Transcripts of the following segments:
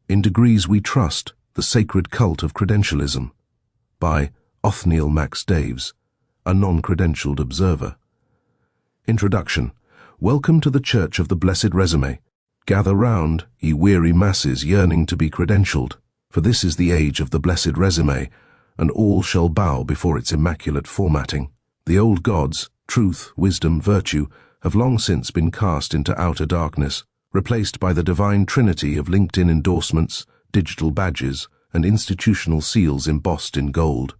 In Degrees We Trust, The Sacred Cult of Credentialism, by Othniel Max Daves, a non-credentialed observer. Introduction. Welcome to the Church of the Blessed Resume. Gather round, ye weary masses yearning to be credentialed, for this is the age of the Blessed Resume, and all shall bow before its immaculate formatting. The old gods, truth, wisdom, virtue, have long since been cast into outer darkness, replaced by the divine trinity of LinkedIn endorsements, digital badges, and institutional seals embossed in gold.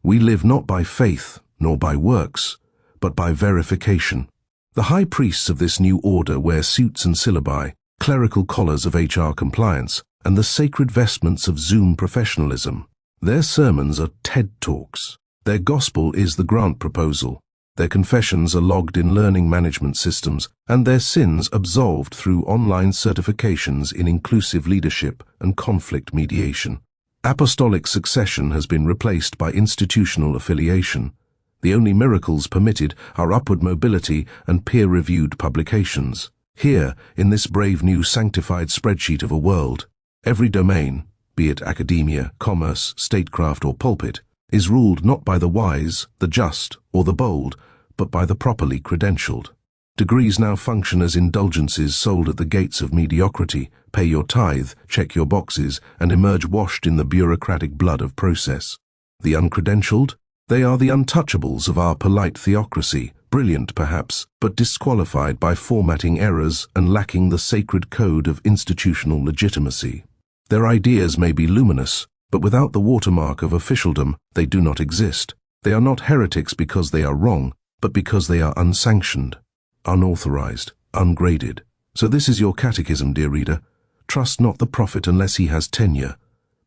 We live not by faith, nor by works, but by verification. The high priests of this new order wear suits and syllabi, clerical collars of HR compliance, and the sacred vestments of Zoom professionalism. Their sermons are TED Talks. Their gospel is the grant proposal. Their confessions are logged in learning management systems, and their sins absolved through online certifications in inclusive leadership and conflict mediation. Apostolic succession has been replaced by institutional affiliation. The only miracles permitted are upward mobility and peer-reviewed publications. Here, in this brave new sanctified spreadsheet of a world, every domain, be it academia, commerce, statecraft, or pulpit, is ruled not by the wise, the just, or the bold, but by the properly credentialed. Degrees now function as indulgences sold at the gates of mediocrity. Pay your tithe, check your boxes, and emerge washed in the bureaucratic blood of process. The uncredentialed? They are the untouchables of our polite theocracy, brilliant perhaps, but disqualified by formatting errors and lacking the sacred code of institutional legitimacy. Their ideas may be luminous, but without the watermark of officialdom, they do not exist. They are not heretics because they are wrong, but because they are unsanctioned, unauthorized, ungraded. So this is your catechism, dear reader. Trust not the prophet unless he has tenure.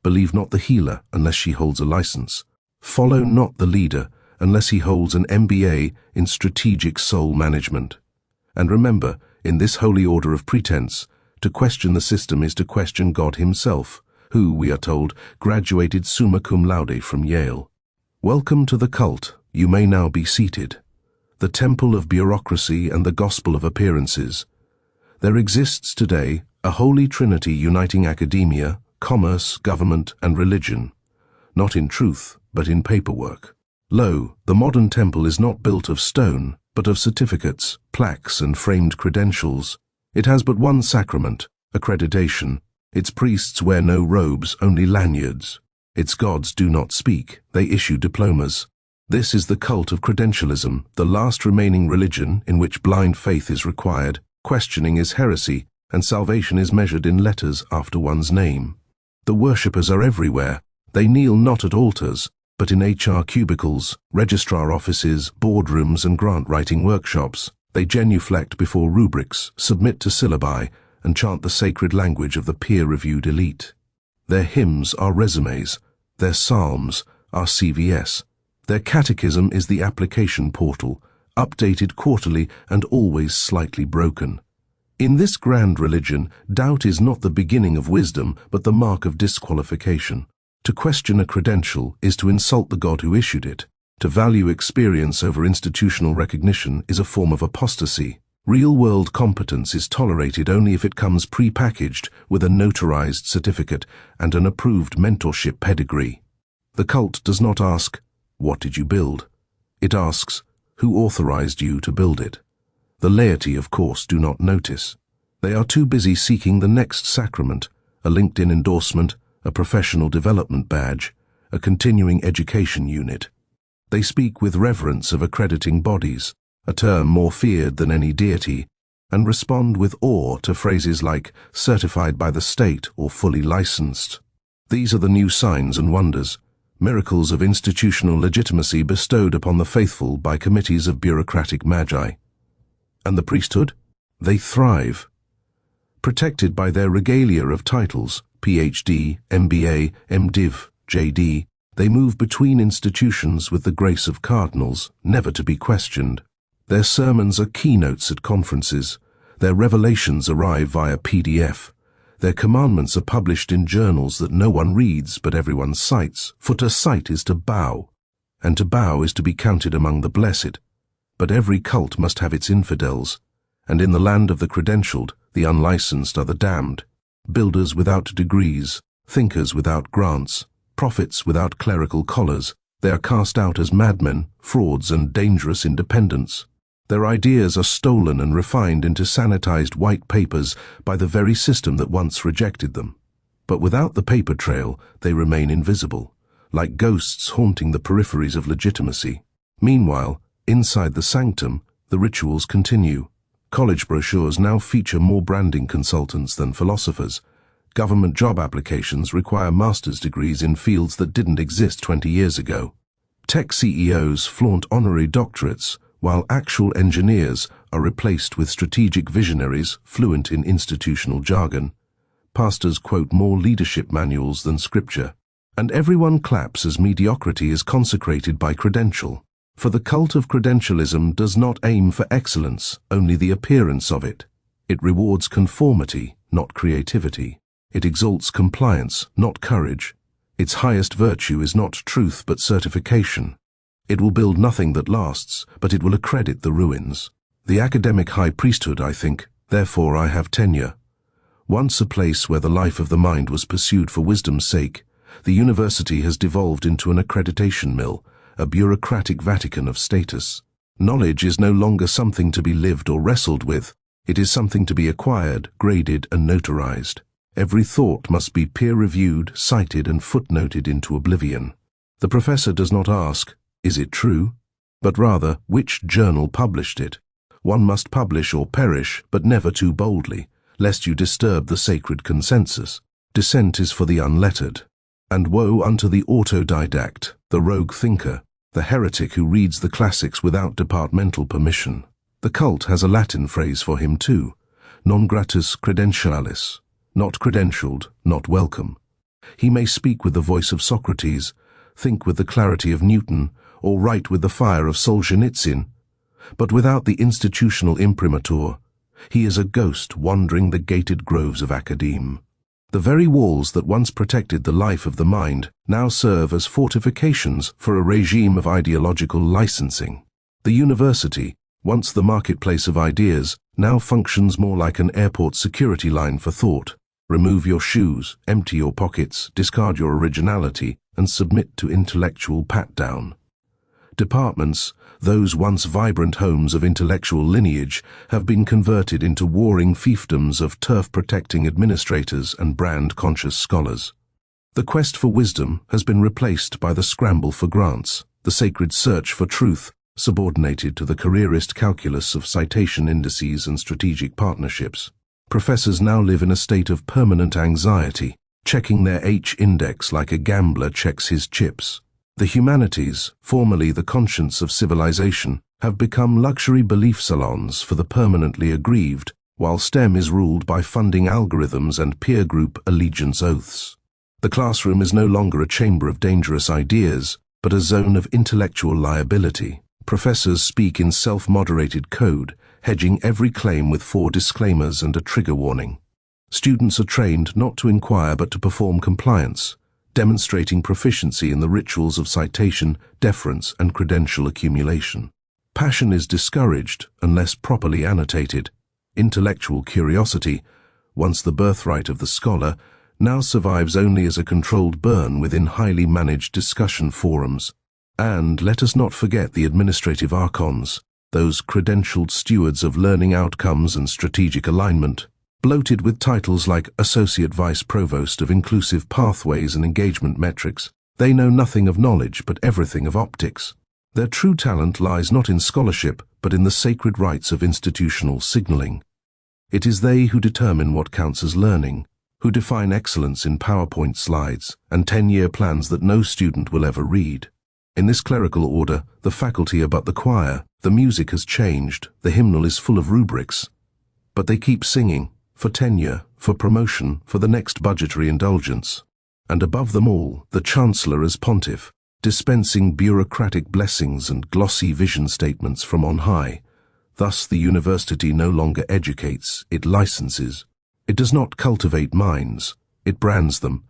Believe not the healer unless she holds a license. Follow not the leader unless he holds an MBA in strategic soul management. And remember, in this holy order of pretense, to question the system is to question God himself, who, we are told, graduated summa cum laude from Yale. Welcome to the cult. You may now be seated. The temple of bureaucracy and the gospel of appearances. There exists today a holy trinity uniting academia, commerce, government, and religion, not in truth, but in paperwork. Lo, the modern temple is not built of stone, but of certificates, plaques, and framed credentials. It has but one sacrament, accreditation. Its priests wear no robes, only lanyards. Its gods do not speak, they issue diplomas. This is the cult of credentialism, the last remaining religion in which blind faith is required, questioning is heresy, and salvation is measured in letters after one's name. The worshippers are everywhere. They kneel not at altars, but in HR cubicles, registrar offices, boardrooms, and grant-writing workshops. They genuflect before rubrics, submit to syllabi, and chant the sacred language of the peer-reviewed elite. Their hymns are resumes. Their psalms are CVS. Their catechism is the application portal, updated quarterly and always slightly broken. In this grand religion, doubt is not the beginning of wisdom, but the mark of disqualification. To question a credential is to insult the God who issued it. To value experience over institutional recognition is a form of apostasy. Real-world competence is tolerated only if it comes pre-packaged with a notarized certificate and an approved mentorship pedigree. The cult does not ask, "What did you build?" It asks, "Who authorized you to build it?" The laity, of course, do not notice. They are too busy seeking the next sacrament, a LinkedIn endorsement, a professional development badge, a continuing education unit. They speak with reverence of accrediting bodies, a term more feared than any deity, and respond with awe to phrases like certified by the state or fully licensed. These are the new signs and wonders, miracles of institutional legitimacy bestowed upon the faithful by committees of bureaucratic magi. And the priesthood? They thrive. Protected by their regalia of titles, PhD, MBA, MDiv, JD, they move between institutions with the grace of cardinals, never to be questioned. Their sermons are keynotes at conferences. Their revelations arrive via PDF. Their commandments are published in journals that no one reads but everyone cites, for to cite is to bow, and to bow is to be counted among the blessed. But every cult must have its infidels, and in the land of the credentialed, the unlicensed are the damned. builders without degrees, thinkers without grants, prophets without clerical collars. They are cast out as madmen, frauds, and dangerous independents. Their ideas are stolen and refined into sanitized white papers by the very system that once rejected them. But without the paper trail, they remain invisible, like ghosts haunting the peripheries of legitimacy. Meanwhile, inside the sanctum, the rituals continue. College brochures now feature more branding consultants than philosophers. Government job applications require master's degrees in fields that didn't exist 20 years ago. Tech CEOs flaunt honorary doctorates, while actual engineers are replaced with strategic visionaries fluent in institutional jargon. Pastors quote more leadership manuals than scripture. And everyone claps as mediocrity is consecrated by credential. For the cult of credentialism does not aim for excellence, only the appearance of it. It rewards conformity, not creativity. It exalts compliance, not courage. Its highest virtue is not truth but certification. It will build nothing that lasts, but it will accredit the ruins. The academic high priesthood, I think, therefore I have tenure. Once a place where the life of the mind was pursued for wisdom's sake, the university has devolved into an accreditation mill, a bureaucratic Vatican of status. Knowledge is no longer something to be lived or wrestled with. It is something to be acquired, graded, and notarized. Every thought must be peer-reviewed, cited, and footnoted into oblivion. The professor does not ask, "Is it true?" but rather, which journal published it. One must publish or perish, but never too boldly, lest you disturb the sacred consensus. Dissent is for the unlettered. And woe unto the autodidact, the rogue thinker, the heretic who reads the classics without departmental permission. The cult has a Latin phrase for him too, non gratus credentialis, not credentialed, not welcome. He may speak with the voice of Socrates, think with the clarity of Newton, or write with the fire of Solzhenitsyn, but without the institutional imprimatur, he is a ghost wandering the gated groves of academe. The very walls that once protected the life of the mind now serve as fortifications for a regime of ideological licensing. The university, once the marketplace of ideas, now functions more like an airport security line for thought. Remove your shoes, empty your pockets, discard your originality, and submit to intellectual pat-down. Departments, those once vibrant homes of intellectual lineage, have been converted into warring fiefdoms of turf-protecting administrators and brand-conscious scholars. The quest for wisdom has been replaced by the scramble for grants, the sacred search for truth, subordinated to the careerist calculus of citation indices and strategic partnerships. Professors now live in a state of permanent anxiety, checking their H-index like a gambler checks his chips. The humanities, formerly the conscience of civilization, have become luxury belief salons for the permanently aggrieved, while STEM is ruled by funding algorithms and peer group allegiance oaths. The classroom is no longer a chamber of dangerous ideas, but a zone of intellectual liability. Professors speak in self-moderated code, hedging every claim with 4 disclaimers and a trigger warning. Students are trained not to inquire but to perform compliance, demonstrating proficiency in the rituals of citation, deference, and credential accumulation. Passion is discouraged unless properly annotated. Intellectual curiosity, once the birthright of the scholar, now survives only as a controlled burn within highly managed discussion forums. And let us not forget the administrative archons, those credentialed stewards of learning outcomes and strategic alignment. Bloated with titles like Associate Vice Provost of Inclusive Pathways and Engagement Metrics, they know nothing of knowledge but everything of optics. Their true talent lies not in scholarship, but in the sacred rites of institutional signaling. It is they who determine what counts as learning, who define excellence in PowerPoint slides and 10-year plans that no student will ever read. In this clerical order, the faculty are but the choir, the music has changed, the hymnal is full of rubrics. But they keep singing, for tenure, for promotion, for the next budgetary indulgence. And above them all, the Chancellor as pontiff, dispensing bureaucratic blessings and glossy vision statements from on high. Thus the university no longer educates, it licenses. It does not cultivate minds, it brands them.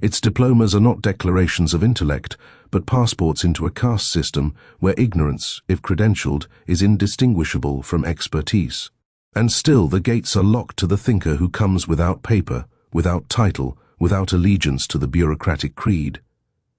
Its diplomas are not declarations of intellect, but passports into a caste system where ignorance, if credentialed, is indistinguishable from expertise. And still the gates are locked to the thinker who comes without paper, without title, without allegiance to the bureaucratic creed.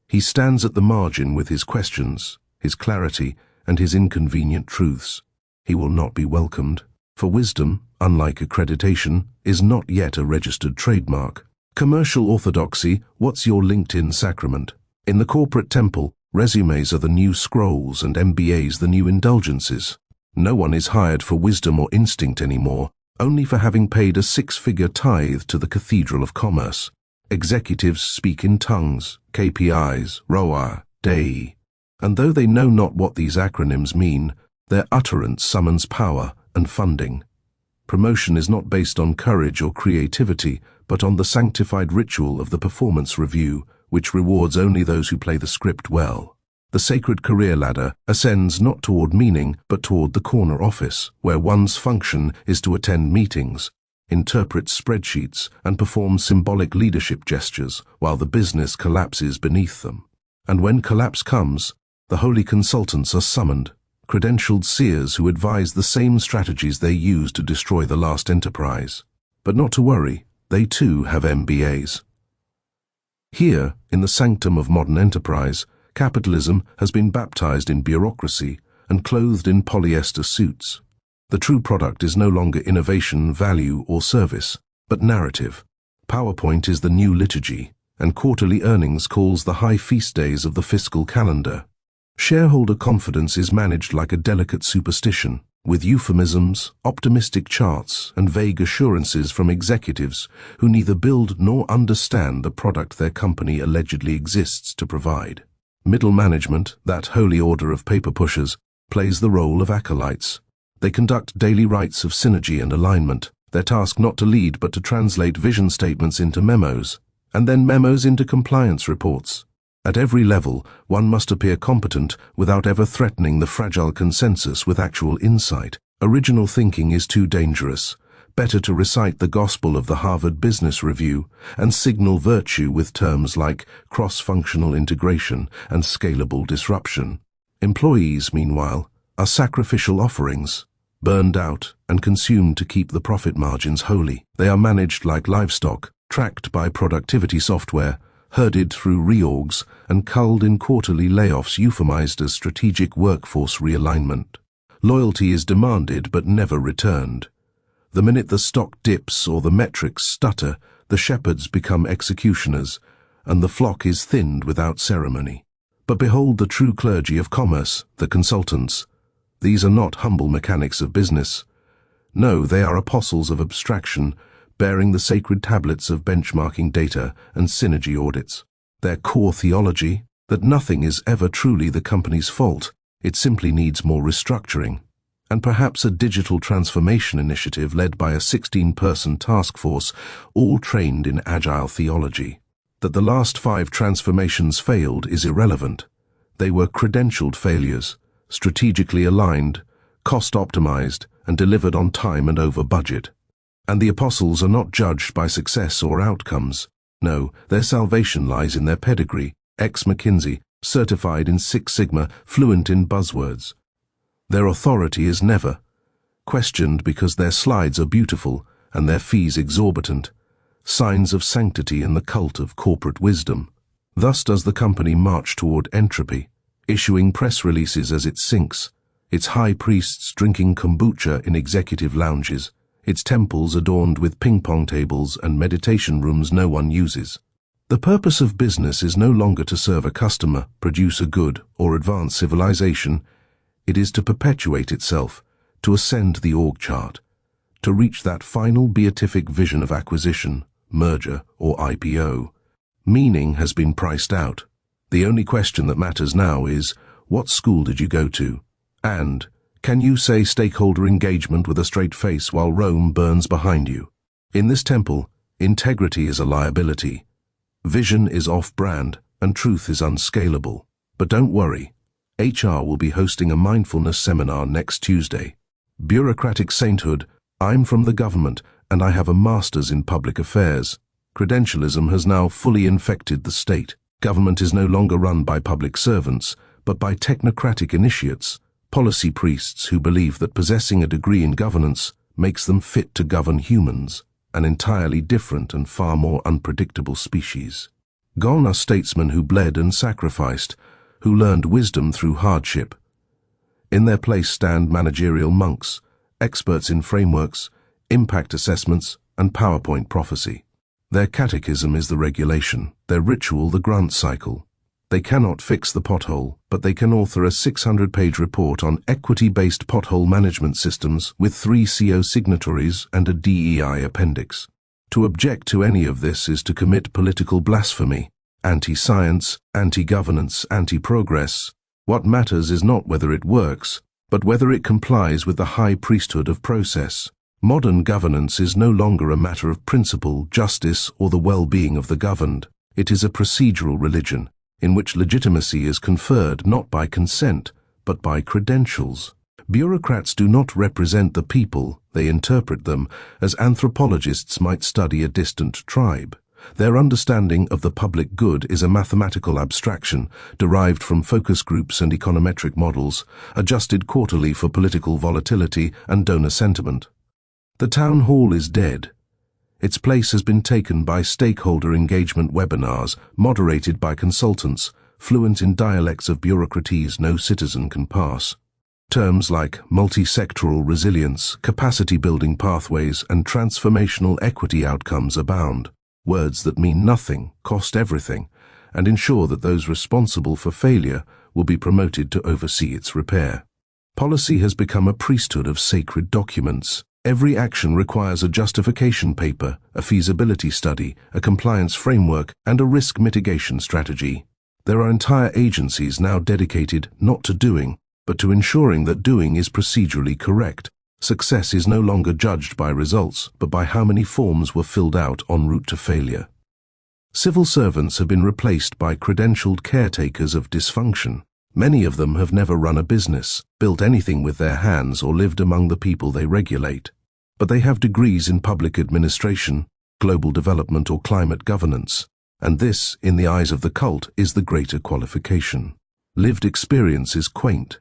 He stands at the margin with his questions, his clarity, and his inconvenient truths. He will not be welcomed, for wisdom, unlike accreditation, is not yet a registered trademark. Commercial orthodoxy, what's your LinkedIn sacrament? In the corporate temple, resumes are the new scrolls and MBAs the new indulgences. No one is hired for wisdom or instinct anymore, only for having paid a six-figure tithe to the Cathedral of Commerce. Executives speak in tongues, KPIs, ROI, Dei. And though they know not what these acronyms mean, their utterance summons power and funding. Promotion is not based on courage or creativity, but on the sanctified ritual of the performance review, which rewards only those who play the script well. The sacred career ladder ascends not toward meaning, but toward the corner office, where one's function is to attend meetings, interpret spreadsheets, and perform symbolic leadership gestures, while the business collapses beneath them. And when collapse comes, the holy consultants are summoned, credentialed seers who advise the same strategies they used to destroy the last enterprise. But not to worry, they too have MBAs. Here, in the sanctum of modern enterprise, capitalism has been baptized in bureaucracy and clothed in polyester suits. The true product is no longer innovation, value, or service, but narrative. PowerPoint is the new liturgy, and quarterly earnings calls the high feast days of the fiscal calendar. Shareholder confidence is managed like a delicate superstition, with euphemisms, optimistic charts, and vague assurances from executives who neither build nor understand the product their company allegedly exists to provide. Middle management, that holy order of paper pushers, plays the role of acolytes. They conduct daily rites of synergy and alignment, their task not to lead but to translate vision statements into memos, and then memos into compliance reports. At every level, one must appear competent without ever threatening the fragile consensus with actual insight. Original thinking is too dangerous. Better to recite the gospel of the Harvard Business Review and signal virtue with terms like cross-functional integration and scalable disruption. Employees, meanwhile, are sacrificial offerings, burned out and consumed to keep the profit margins holy. They are managed like livestock, tracked by productivity software, herded through reorgs, and culled in quarterly layoffs euphemized as strategic workforce realignment. Loyalty is demanded but never returned. The minute the stock dips or the metrics stutter, the shepherds become executioners, and the flock is thinned without ceremony. But behold the true clergy of commerce, the consultants. These are not humble mechanics of business. No, they are apostles of abstraction, bearing the sacred tablets of benchmarking data and synergy audits. Their core theology, that nothing is ever truly the company's fault, it simply needs more restructuring, and perhaps a digital transformation initiative led by a 16-person task force, all trained in agile theology. That the last 5 transformations failed is irrelevant. They were credentialed failures, strategically aligned, cost-optimized, and delivered on time and over budget. And the apostles are not judged by success or outcomes. No, their salvation lies in their pedigree, ex-McKinsey, certified in Six Sigma, fluent in buzzwords. Their authority is never questioned because their slides are beautiful and their fees exorbitant, signs of sanctity in the cult of corporate wisdom. Thus does the company march toward entropy, issuing press releases as it sinks, its high priests drinking kombucha in executive lounges, its temples adorned with ping-pong tables and meditation rooms no one uses. The purpose of business is no longer to serve a customer, produce a good, or advance civilization. It is to perpetuate itself, to ascend the org chart, to reach that final beatific vision of acquisition, merger, or IPO. Meaning has been priced out. The only question that matters now is, what school did you go to? And, can you say stakeholder engagement with a straight face while Rome burns behind you? In this temple, integrity is a liability. Vision is off-brand, and truth is unscalable. But don't worry. HR will be hosting a mindfulness seminar next Tuesday. Bureaucratic sainthood, I'm from the government, and I have a master's in public affairs. Credentialism has now fully infected the state. Government is no longer run by public servants, but by technocratic initiates, policy priests who believe that possessing a degree in governance makes them fit to govern humans. an entirely different and far more unpredictable species. Gone are statesmen who bled and sacrificed, who learned wisdom through hardship. In their place stand managerial monks, experts in frameworks, impact assessments, and PowerPoint prophecy. Their catechism is the regulation, their ritual the grant cycle. They cannot fix the pothole, but they can author a 600-page report on equity-based pothole management systems with 3 CO signatories and a DEI appendix. To object to any of this is to commit political blasphemy, anti-science, anti-governance, anti-progress. What matters is not whether it works, but whether it complies with the high priesthood of process. Modern governance is no longer a matter of principle, justice, or the well-being of the governed. It is a procedural religion, in which legitimacy is conferred not by consent, but by credentials. Bureaucrats do not represent the people, they interpret them as anthropologists might study a distant tribe. Their understanding of the public good is a mathematical abstraction derived from focus groups and econometric models, adjusted quarterly for political volatility and donor sentiment. The town hall is dead. Its place has been taken by stakeholder engagement webinars moderated by consultants, fluent in dialects of bureaucraties no citizen can pass. Terms like multi-sectoral resilience, capacity-building pathways, and transformational equity outcomes abound. Words that mean nothing, cost everything, and ensure that those responsible for failure will be promoted to oversee its repair. Policy has become a priesthood of sacred documents. Every action requires a justification paper, a feasibility study, a compliance framework, and a risk mitigation strategy. There are entire agencies now dedicated not to doing, but to ensuring that doing is procedurally correct. Success is no longer judged by results, but by how many forms were filled out en route to failure. Civil servants have been replaced by credentialed caretakers of dysfunction. Many of them have never run a business, built anything with their hands, or lived among the people they regulate. But they have degrees in public administration, global development, or climate governance. And this, in the eyes of the cult, is the greater qualification. Lived experience is quaint.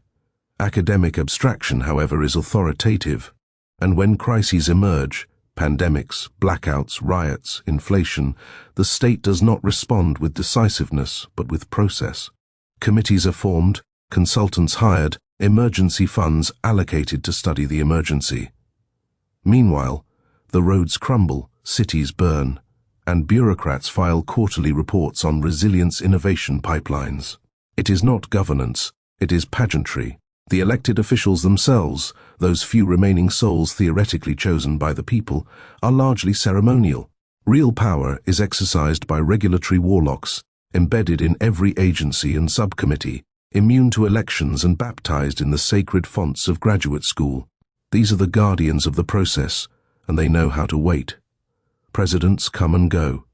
Academic abstraction, however, is authoritative. And when crises emerge, pandemics, blackouts, riots, inflation, the state does not respond with decisiveness, but with process. Committees are formed, consultants hired, emergency funds allocated to study the emergency. Meanwhile, the roads crumble, cities burn, and bureaucrats file quarterly reports on resilience innovation pipelines. It is not governance, it is pageantry. The elected officials themselves, those few remaining souls theoretically chosen by the people, are largely ceremonial. Real power is exercised by regulatory warlocks, embedded in every agency and subcommittee, immune to elections and baptized in the sacred fonts of graduate school. These are the guardians of the process, and they know how to wait. Presidents come and go.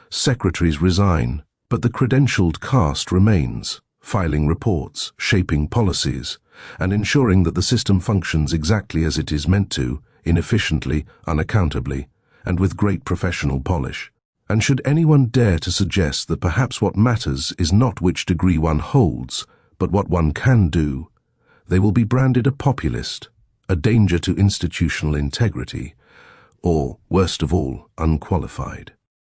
Secretaries resign, but the credentialed caste remains, filing reports, shaping policies, and ensuring that the system functions exactly as it is meant to, inefficiently, unaccountably, and with great professional polish. And should anyone dare to suggest that perhaps what matters is not which degree one holds, but what one can do, they will be branded a populist, a danger to institutional integrity, or, worst of all, unqualified.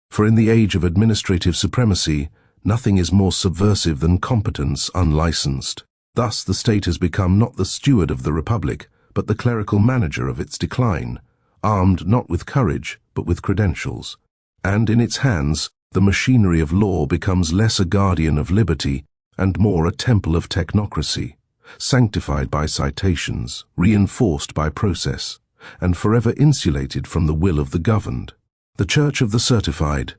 For in the age of administrative supremacy, nothing is more subversive than competence unlicensed. Thus the state has become not the steward of the republic, but the clerical manager of its decline, armed not with courage, but with credentials. And in its hands, the machinery of law becomes less a guardian of liberty and more a temple of technocracy, sanctified by citations, reinforced by process, and forever insulated from the will of the governed. The Church of the Certified.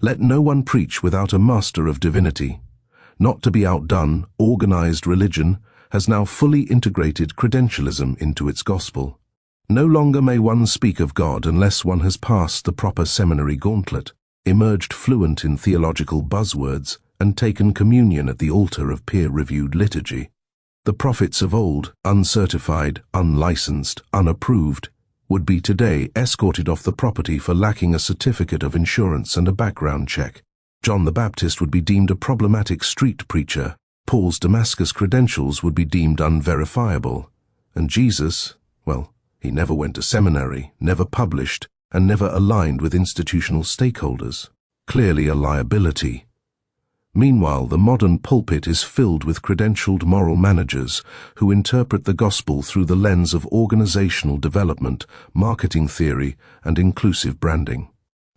Let no one preach without a master of divinity. Not to be outdone, organized religion has now fully integrated credentialism into its gospel. No longer may one speak of God unless one has passed the proper seminary gauntlet, emerged fluent in theological buzzwords, and taken communion at the altar of peer-reviewed liturgy. The prophets of old, uncertified, unlicensed, unapproved, would be today escorted off the property for lacking a certificate of insurance and a background check. John the Baptist would be deemed a problematic street preacher. Paul's Damascus credentials would be deemed unverifiable. And Jesus, well, he never went to seminary, never published, and never aligned with institutional stakeholders. Clearly a liability. Meanwhile, the modern pulpit is filled with credentialed moral managers who interpret the gospel through the lens of organizational development, marketing theory, and inclusive branding.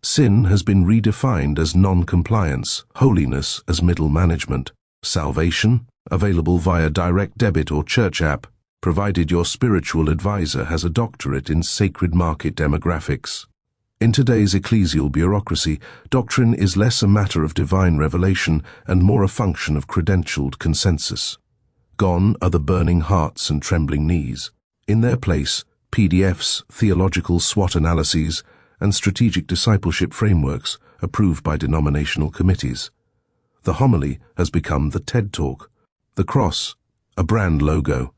Sin has been redefined as non-compliance, holiness as middle management, salvation, available via direct debit or church app, provided your spiritual advisor has a doctorate in sacred market demographics. In today's ecclesial bureaucracy, doctrine is less a matter of divine revelation and more a function of credentialed consensus. Gone are the burning hearts and trembling knees. In their place, PDFs, theological SWOT analyses, and strategic discipleship frameworks approved by denominational committees. The homily has become the TED Talk, the cross, a brand logo,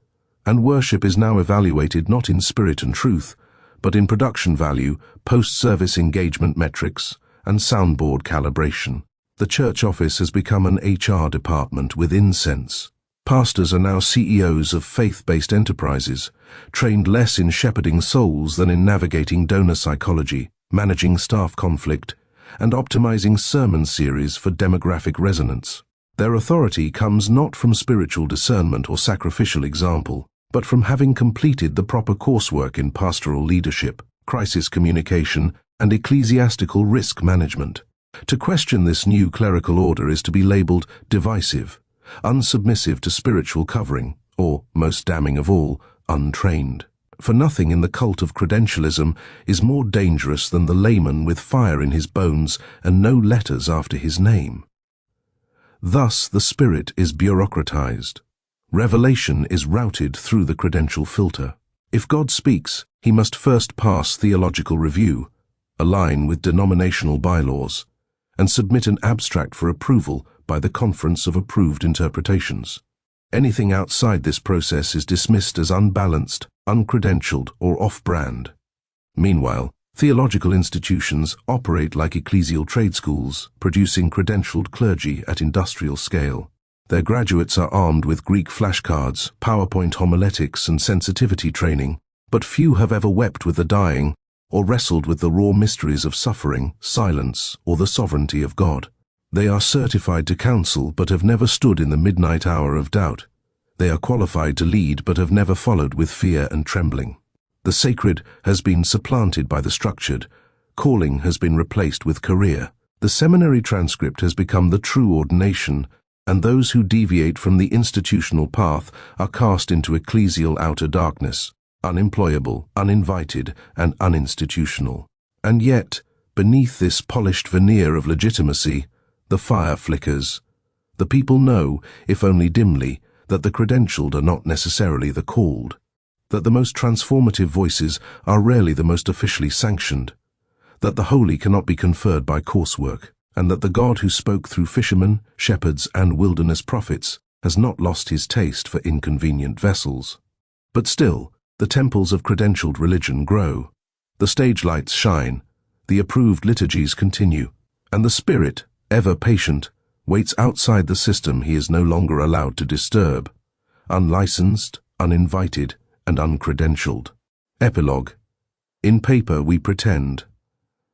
and worship is now evaluated not in spirit and truth, but in production value, post-service engagement metrics, and soundboard calibration. The church office has become an HR department with incense. Pastors are now CEOs of faith-based enterprises, trained less in shepherding souls than in navigating donor psychology, managing staff conflict, and optimizing sermon series for demographic resonance. Their authority comes not from spiritual discernment or sacrificial example, but from having completed the proper coursework in pastoral leadership, crisis communication, and ecclesiastical risk management. To question this new clerical order is to be labeled divisive, unsubmissive to spiritual covering, or, most damning of all, untrained. For nothing in the cult of credentialism is more dangerous than the layman with fire in his bones and no letters after his name. Thus the spirit is bureaucratized. Revelation is routed through the credential filter. If God speaks, he must first pass theological review, align with denominational bylaws, and submit an abstract for approval by the Conference of Approved Interpretations. Anything outside this process is dismissed as unbalanced, uncredentialed, or off-brand. Meanwhile, theological institutions operate like ecclesial trade schools, producing credentialed clergy at industrial scale. Their graduates are armed with Greek flashcards, PowerPoint homiletics, and sensitivity training, but few have ever wept with the dying or wrestled with the raw mysteries of suffering, silence, or the sovereignty of God. They are certified to counsel but have never stood in the midnight hour of doubt. They are qualified to lead but have never followed with fear and trembling. The sacred has been supplanted by the structured. Calling has been replaced with career. The seminary transcript has become the true ordination, and those who deviate from the institutional path are cast into ecclesial outer darkness, unemployable, uninvited, and uninstitutional. And yet, beneath this polished veneer of legitimacy, the fire flickers. The people know, if only dimly, that the credentialed are not necessarily the called, that the most transformative voices are rarely the most officially sanctioned, that the holy cannot be conferred by coursework, and that the God who spoke through fishermen, shepherds, and wilderness prophets has not lost his taste for inconvenient vessels. But still, the temples of credentialed religion grow. The stage lights shine, the approved liturgies continue, and the Spirit, ever patient, waits outside the system he is no longer allowed to disturb, unlicensed, uninvited, and uncredentialed. Epilogue. In paper we pretend.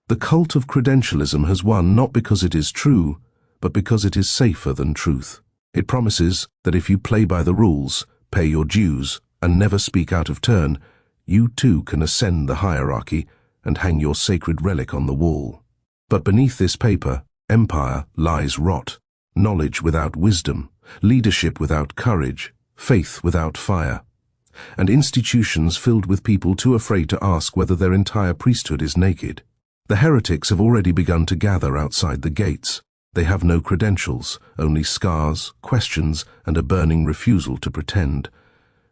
The cult of credentialism has won not because it is true, but because it is safer than truth. It promises that if you play by the rules, pay your dues, and never speak out of turn, you too can ascend the hierarchy and hang your sacred relic on the wall. But beneath this paper, empire lies rot, knowledge without wisdom, leadership without courage, faith without fire, and institutions filled with people too afraid to ask whether their entire priesthood is naked. The heretics have already begun to gather outside the gates. They have no credentials, only scars, questions, and a burning refusal to pretend.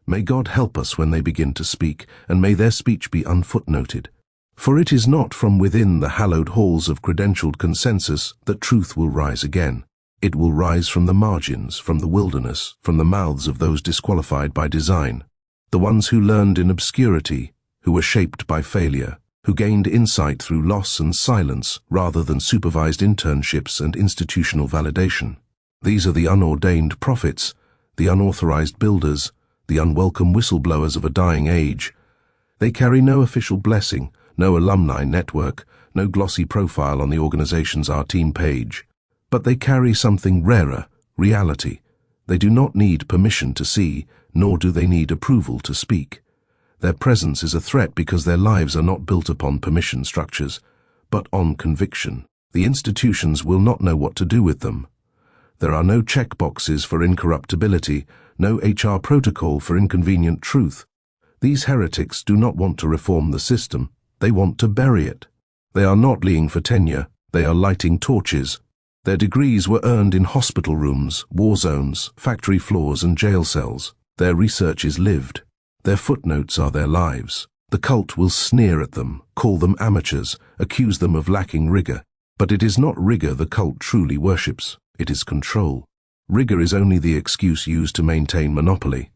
May God help us when they begin to speak, and may their speech be unfootnoted. For it is not from within the hallowed halls of credentialed consensus that truth will rise again. It will rise from the margins, from the wilderness, from the mouths of those disqualified by design. The ones who learned in obscurity, who were shaped by failure, who gained insight through loss and silence rather than supervised internships and institutional validation. These are the unordained prophets, the unauthorized builders, the unwelcome whistleblowers of a dying age. They carry no official blessing, no alumni network, no glossy profile on the organization's Our Team page. But they carry something rarer, reality. They do not need permission to see, nor do they need approval to speak. Their presence is a threat because their lives are not built upon permission structures, but on conviction. The institutions will not know what to do with them. There are no checkboxes for incorruptibility, no HR protocol for inconvenient truth. These heretics do not want to reform the system, they want to bury it. They are not fleeing for tenure, they are lighting torches. Their degrees were earned in hospital rooms, war zones, factory floors and jail cells. Their research is lived. Their footnotes are their lives. The cult will sneer at them, call them amateurs, accuse them of lacking rigor. But it is not rigor the cult truly worships, it is control. Rigor is only the excuse used to maintain monopoly.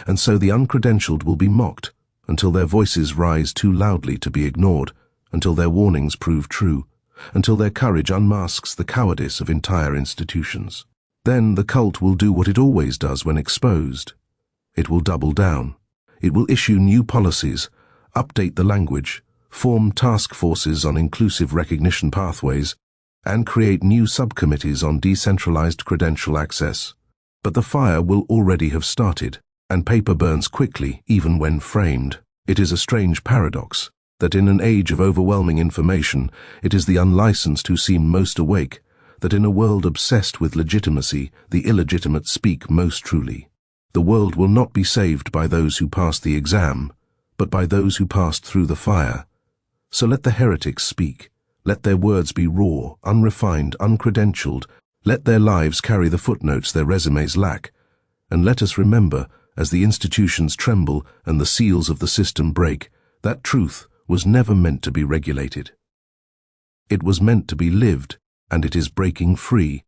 And so the uncredentialed will be mocked, until their voices rise too loudly to be ignored, until their warnings prove true, until their courage unmasks the cowardice of entire institutions. Then the cult will do what it always does when exposed. It will double down. It will issue new policies, update the language, form task forces on inclusive recognition pathways, and create new subcommittees on decentralized credential access. But the fire will already have started, and paper burns quickly even when framed. It is a strange paradox that in an age of overwhelming information, it is the unlicensed who seem most awake, that in a world obsessed with legitimacy, the illegitimate speak most truly. The world will not be saved by those who passed the exam, but by those who passed through the fire. So let the heretics speak. Let their words be raw, unrefined, uncredentialed. Let their lives carry the footnotes their resumes lack. And let us remember, as the institutions tremble and the seals of the system break, that truth was never meant to be regulated. It was meant to be lived, and it is breaking free.